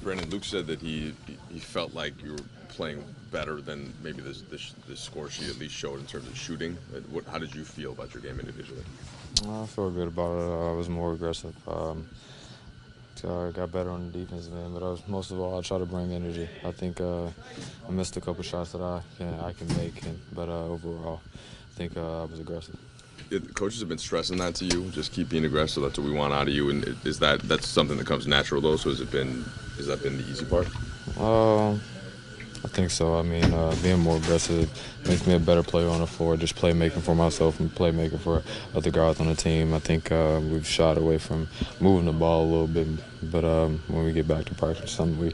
Brandon, Luke said that he felt like you were playing better than maybe the score sheet at least showed in terms of shooting. How did you feel about your game individually? I feel good about it. I was more aggressive. I got better on the defensive end, but most of all, I try to bring energy. I think I missed a couple shots that I can make, but overall, I think I was aggressive. Coaches have been stressing that to you. Just keep being aggressive. That's what we want out of you. And that's something that comes natural though? So has that been the easy part? I think so. I mean, being more aggressive makes me a better player on the floor. Just playmaking for myself and playmaking for other guys on the team. I think we've shied away from moving the ball a little bit, but when we get back to practice, something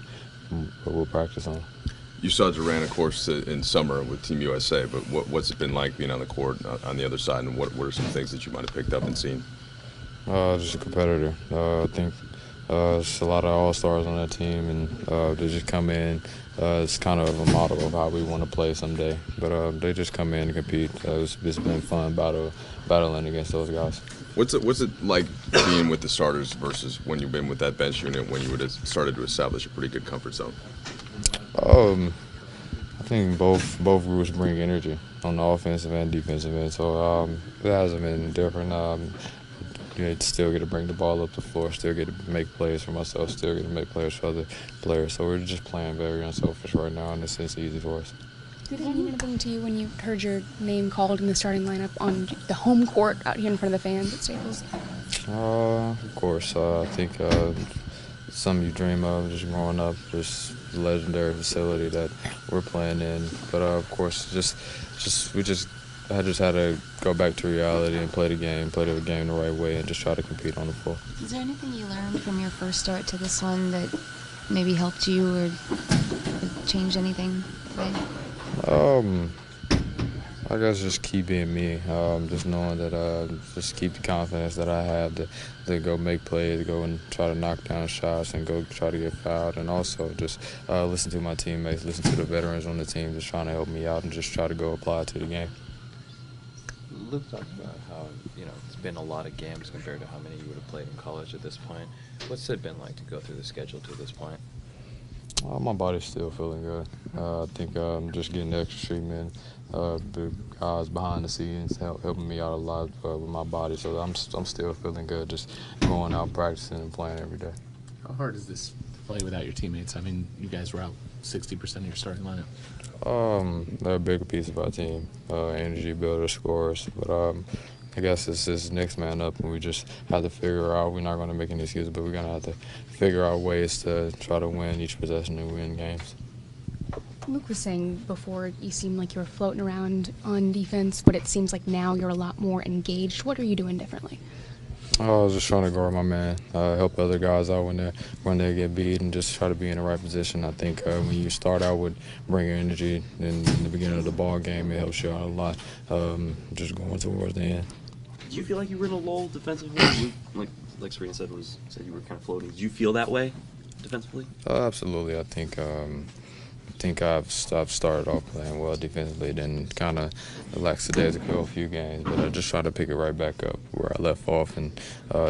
we'll practice on. You saw Durant, of course, in summer with Team USA, but what's it been like being on the court on the other side, and what are some things that you might have picked up and seen? Just a competitor. I think there's a lot of all-stars on that team, and they just come in. It's kind of a model of how we want to play someday, but they just come in and compete. It's been fun battling against those guys. What's it like being with the starters versus when you've been with that bench unit when you would have started to establish a pretty good comfort zone? I think both groups bring energy on the offensive and defensive end, so it hasn't been different. Still get to bring the ball up the floor, still get to make plays for myself, still get to make plays for other players. So we're just playing very unselfish right now, and it's easy for us. Did it mean anything to you when you heard your name called in the starting lineup on the home court out here in front of the fans at Staples? Of course. I think something you dream of just growing up, just the legendary facility that we're playing in. But of course, I just had to go back to reality and play the game the right way, and just try to compete on the floor. Is there anything you learned from your first start to this one that maybe helped you or changed anything today? I guess just keep being me. Just knowing that just keep the confidence that I have to go make plays, go and try to knock down shots and go try to get fouled, and also just listen to my teammates, listen to the veterans on the team, just trying to help me out and just try to go apply it to the game. Luke talked about how, it's been a lot of games compared to how many you would have played in college at this point. What's it been like to go through the schedule to this point? My body's still feeling good. I think I'm just getting the extra treatment. The guys behind the scenes helping me out a lot with my body, so I'm still feeling good, just going out practicing and playing every day. How hard is this to play without your teammates? I mean, you guys were out 60% of your starting lineup. They're a bigger piece of our team, energy builder, scorers. But I guess it's this next man up, and we just have to figure out. We're not going to make any excuses, but we're going to have to figure out ways to try to win each possession and win games. Luke was saying before you seemed like you were floating around on defense, but it seems like now you're a lot more engaged. What are you doing differently? I was just trying to guard my man, help other guys out when they get beat, and just try to be in the right position. I think when you start out with bringing energy in the beginning of the ball game, it helps you out a lot. Just going towards the end. Do you feel like you were in a lull defensively? Like Serena said you were kind of floating. Did you feel that way defensively? Absolutely. I think I've started off playing well defensively, then kind of relaxed the days ago a few games, but I just try to pick it right back up where I left off, and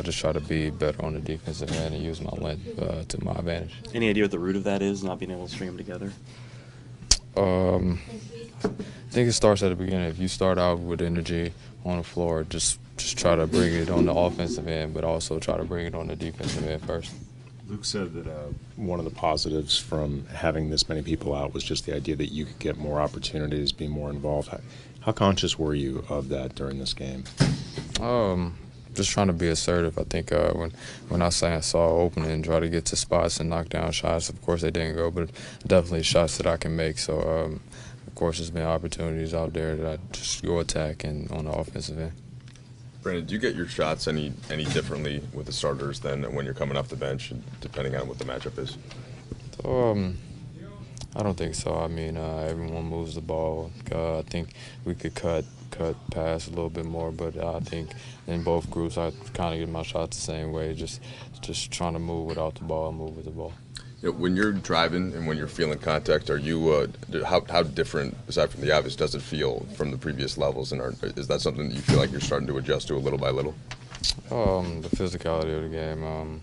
just try to be better on the defensive end and use my length to my advantage. Any idea what the root of that is, not being able to string them together? I think it starts at the beginning. If you start out with energy on the floor, just try to bring it on the offensive end, but also try to bring it on the defensive end first. Luke said that one of the positives from having this many people out was just the idea that you could get more opportunities, be more involved. How conscious were you of that during this game? Just trying to be assertive. I think when I saw opening and try to get to spots and knock down shots, of course they didn't go, but definitely shots that I can make. So, of course, there's been opportunities out there that I just go attack and on the offensive end. Brandon, do you get your shots any differently with the starters than when you're coming off the bench, depending on what the matchup is? I don't think so. I mean, everyone moves the ball. I think we could cut pass a little bit more, but I think in both groups I kind of get my shots the same way, just trying to move without the ball and move with the ball. When you're driving and when you're feeling contact, are you how different, aside from the obvious, does it feel from the previous levels? And is that something that you feel like you're starting to adjust to a little by little? The physicality of the game.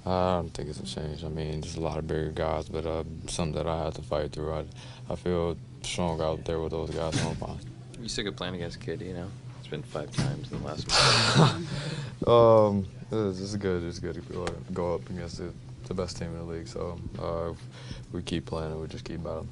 I don't think it's a change. I mean, just a lot of bigger guys, but something that I have to fight through. I feel strong out there with those guys, so I'm fine. You sick of playing against Kid, you know? It's been 5 times in the last month. It's good. It's good to go up against the best team in the league. So if we keep playing, we just keep battling.